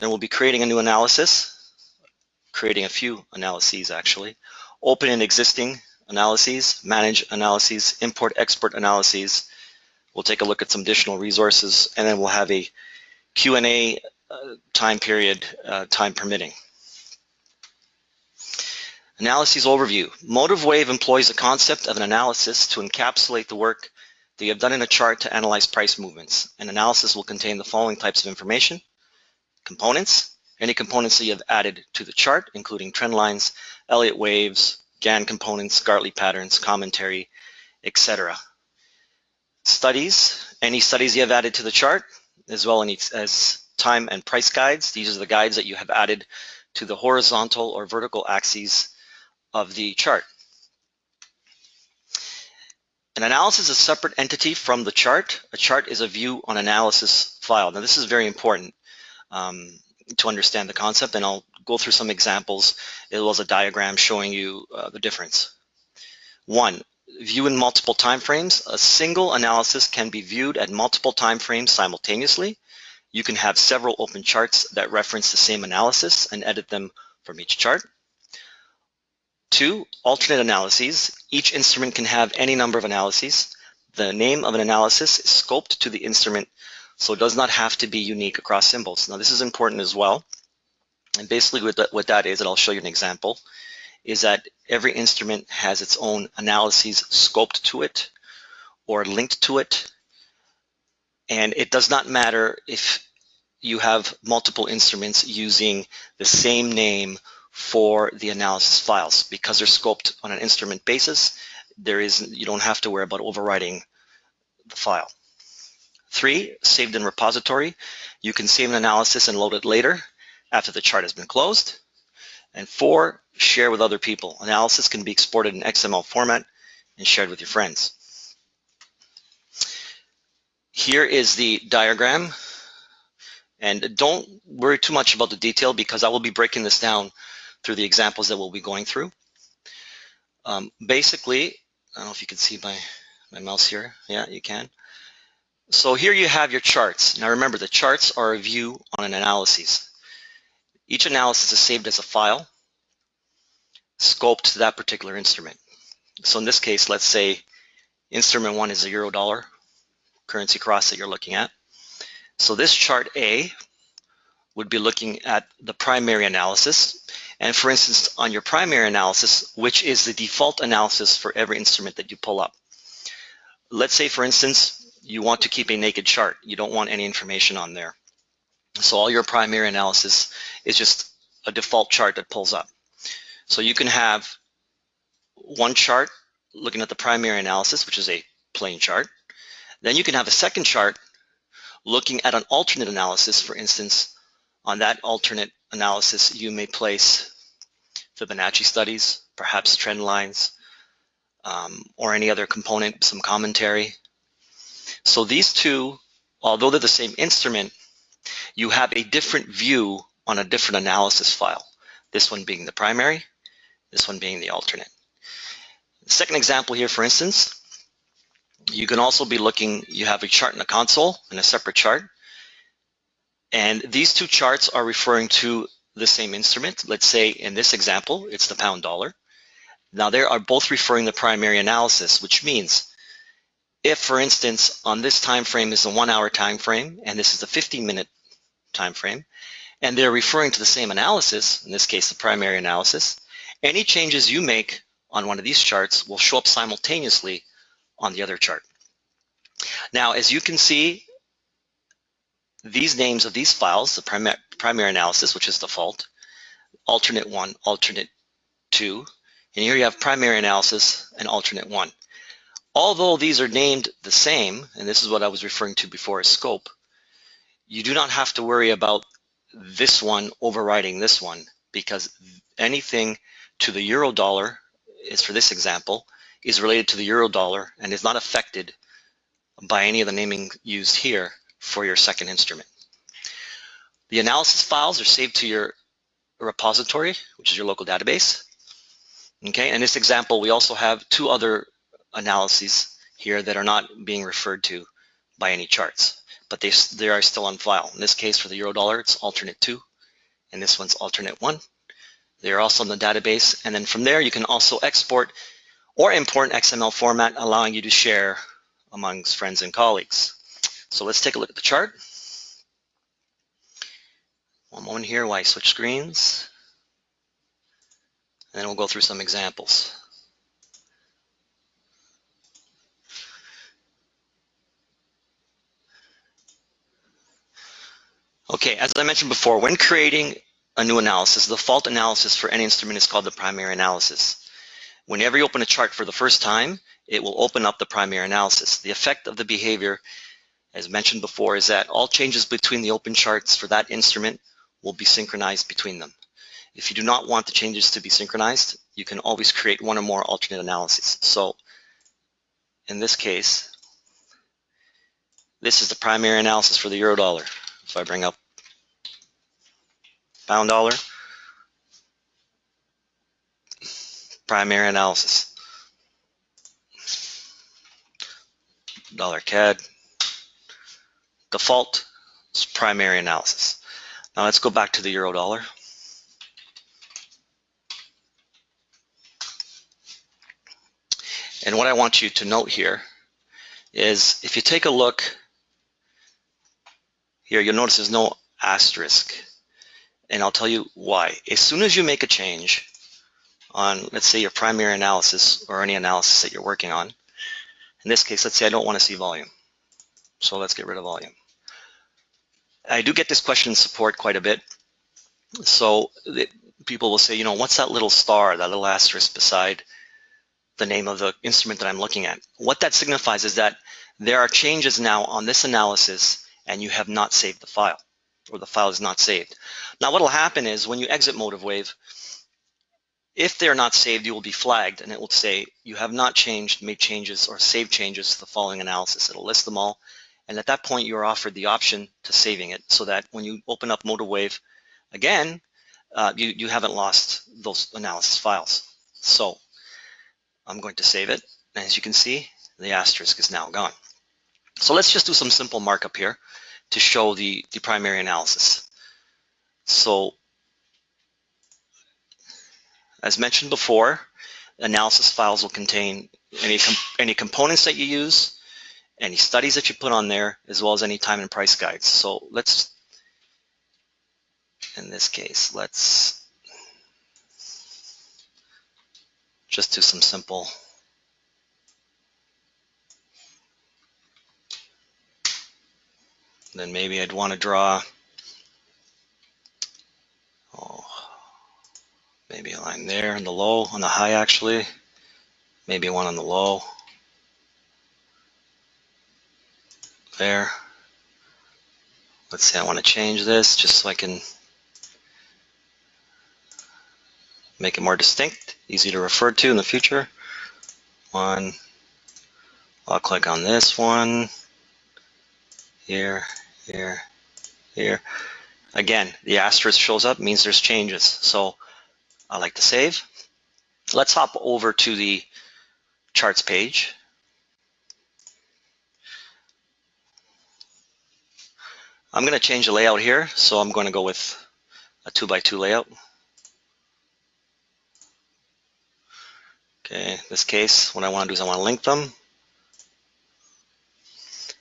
Then we'll be creating a new analysis, creating a few analyses actually, open an existing analyses, manage analyses, import, export analyses. We'll take a look at some additional resources, and then we'll have a Q&A time period, time permitting. Analyses overview. MotiveWave employs the concept of an analysis to encapsulate the work that you have done in a chart to analyze price movements. An analysis will contain the following types of information: components, any components that you have added to the chart, including trend lines, Elliott waves, Gann components, Gartley patterns, commentary, etc. Studies, any studies you have added to the chart, as well as time and price guides. These are the guides that you have added to the horizontal or vertical axes of the chart. An analysis is a separate entity from the chart. A chart is a view on analysis file. Now this is very important to understand the concept, and I'll go through some examples as well as a diagram showing you the difference. 1. View in multiple time frames. A single analysis can be viewed at multiple time frames simultaneously. You can have several open charts that reference the same analysis and edit them from each chart. 2. Alternate analyses. Each instrument can have any number of analyses. The name of an analysis is scoped to the instrument, so it does not have to be unique across symbols. Now this is important as well. And basically what that is, and I'll show you an example, is that every instrument has its own analyses scoped to it or linked to it. And it does not matter if you have multiple instruments using the same name for the analysis files, because they're scoped on an instrument basis. You don't have to worry about overwriting the file. 3, saved in repository. You can save an analysis and load it later after the chart has been closed. And 4, share with other people. Analysis can be exported in XML format and shared with your friends. Here is the diagram. And don't worry too much about the detail, because I will be breaking this down through the examples that we'll be going through. Basically, I don't know if you can see my mouse here. Yeah, you can. So here you have your charts. Now remember, the charts are a view on an analysis. Each analysis is saved as a file, scoped to that particular instrument. So in this case, let's say instrument 1 is a euro-dollar currency cross that you're looking at. So this chart A would be looking at the primary analysis. And for instance, on your primary analysis, which is the default analysis for every instrument that you pull up. Let's say, for instance, you want to keep a naked chart. You don't want any information on there. So all your primary analysis is just a default chart that pulls up. So you can have one chart looking at the primary analysis, which is a plain chart. Then you can have a second chart looking at an alternate analysis. For instance, on that alternate analysis, you may place Fibonacci studies, perhaps trend lines, or any other component, some commentary. So these two, although they're the same instrument, you have a different view on a different analysis file. This one being the primary, this one being the alternate. The second example here, for instance, you can also be looking, you have a chart in a console and a separate chart. And these two charts are referring to the same instrument. Let's say in this example, it's the pound dollar. Now they are both referring to primary analysis, which means if, for instance, on this time frame is a 1 hour time frame, and this is a 15-minute time frame, and they're referring to the same analysis, in this case, the primary analysis, any changes you make on one of these charts will show up simultaneously on the other chart. Now, as you can see, these names of these files, the primary analysis, which is default, alternate 1, alternate 2, and here you have primary analysis and alternate 1. Although these are named the same, and this is what I was referring to before as scope, you do not have to worry about this one overriding this one, because anything to the euro dollar is, for this example, is related to the euro dollar and is not affected by any of the naming used here for your second instrument. The analysis files are saved to your repository, which is your local database. Okay, in this example, we also have 2 other analyses here that are not being referred to by any charts, but they are still on file. In this case, for the euro dollar, it's alternate 2, and this one's alternate 1. They're also in the database, and then from there you can also export or import an XML format, allowing you to share amongst friends and colleagues. So let's take a look at the chart. One moment here while I switch screens, and then we'll go through some examples. Okay, as I mentioned before, when creating a new analysis, the default analysis for any instrument is called the primary analysis. Whenever you open a chart for the first time, it will open up the primary analysis. The effect of the behavior, as mentioned before, is that all changes between the open charts for that instrument will be synchronized between them. If you do not want the changes to be synchronized, you can always create one or more alternate analyses. So in this case, this is the primary analysis for the euro dollar. So I bring up pound dollar, primary analysis, dollar CAD, default is primary analysis. Now let's go back to the euro dollar. And what I want you to note here is if you take a look here, you'll notice there's no asterisk. And I'll tell you why. As soon as you make a change on, let's say, your primary analysis or any analysis that you're working on, in this case, let's say I don't want to see volume. So let's get rid of volume. I do get this question in support quite a bit. So people will say, you know, what's that little star, that little asterisk beside the name of the instrument that I'm looking at? What that signifies is that there are changes now on this analysis and you have not saved the file, or the file is not saved. Now what will happen is when you exit MotiveWave, if they're not saved, you will be flagged and it will say you have not changed, made changes, or saved changes to the following analysis. It'll list them all, and at that point you are offered the option to saving it so that when you open up MotiveWave again, you haven't lost those analysis files. So I'm going to save it, and as you can see, the asterisk is now gone. So let's just do some simple markup here to show the primary analysis. So as mentioned before, analysis files will contain any components that you use, any studies that you put on there, as well as any time and price guides. So let's, in this case, let's just do some simple. Then maybe I'd want to draw, maybe a line there on the low, on the high actually, maybe one on the low, there. Let's say I want to change this just so I can make it more distinct, easy to refer to in the future. I'll click on this one, here, here, here. Again, the asterisk shows up, means there's changes. So I like to save. Let's hop over to the charts page. I'm going to change the layout here, so I'm going to go with a 2x2 layout. Okay, in this case, what I want to do is I want to link them.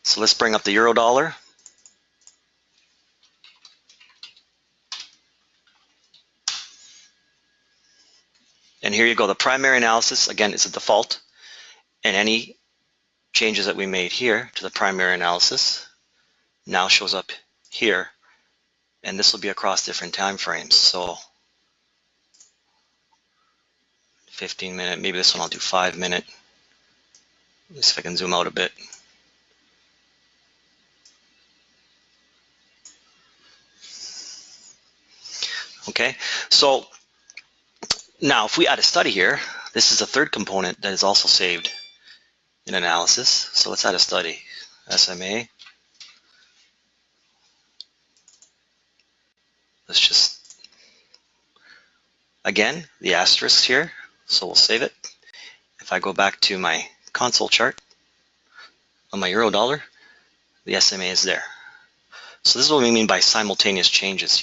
So let's bring up the euro dollar. And here you go, the primary analysis, again, is a default. And any changes that we made here to the primary analysis now shows up here. And this will be across different time frames. So 15-minute, maybe this one I'll do 5-minute. Let's see if I can zoom out a bit. Okay, so now if we add a study here, this is a third component that is also saved in analysis. So let's add a study, SMA. Let's just, again, the asterisk here, so we'll save it. If I go back to my console chart on my euro dollar, the SMA is there. So this is what we mean by simultaneous changes. You